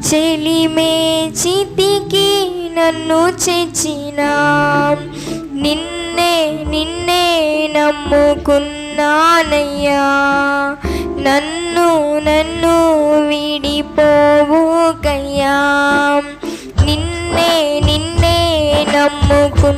చెలిమే చితికి నన్ను చేర్చినా, నిన్నే నిన్నే నమ్ముకున్నానయ్యా. నన్ను నన్ను విడిపోవుకయ్యా, నిన్నే నిన్నే నమ్ముకున్నా.